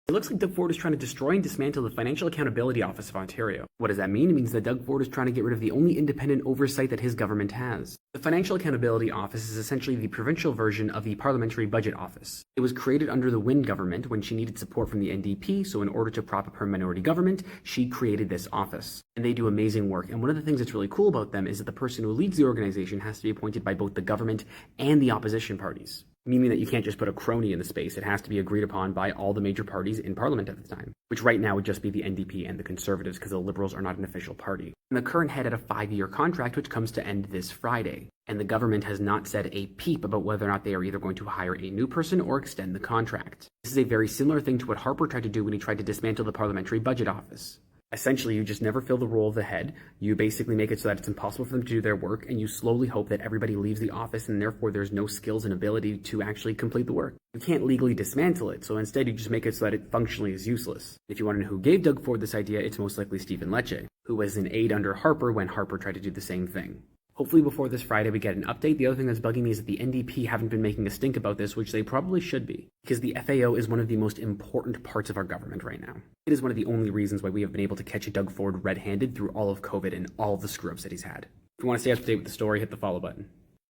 It looks like Doug Ford is trying to destroy and dismantle the Financial Accountability Office of Ontario. What does that mean? It means that Doug Ford is trying to get rid of the only independent oversight that his government has. The Financial Accountability Office is essentially the provincial version of the Parliamentary Budget Office. It was created under the Wynne government when she needed support from the NDP, so in order to prop up her minority government, she created this office. And they do amazing work, and one of the things that's really cool about them is that the person who leads the organization has to be appointed by both the government and the opposition parties. Meaning that you can't just put a crony in the space. It has to be agreed upon by all the major parties in Parliament at the time, which right now would just be the NDP and the Conservatives because the Liberals are not an official party. And the current head had a 5-year contract which comes to end this Friday. And the government has not said a peep about whether or not they are either going to hire a new person or extend the contract. This is a very similar thing to what Harper tried to do when he tried to dismantle the Parliamentary Budget Office. Essentially, you just never fill the role of the head. You basically make it so that it's impossible for them to do their work, and you slowly hope that everybody leaves the office and therefore there's no skills and ability to actually complete the work. You can't legally dismantle it, so instead you just make it so that it functionally is useless. If you want to know who gave Doug Ford this idea, it's most likely Stephen Lecce, who was an aide under Harper when Harper tried to do the same thing. Hopefully before this Friday we get an update. The other thing that's bugging me is that the NDP haven't been making a stink about this, which they probably should be, because the FAO is one of the most important parts of our government right now. It is one of the only reasons why we have been able to catch Doug Ford red-handed through all of COVID and all of the screw-ups that he's had. If you want to stay up to date with the story, hit the follow button.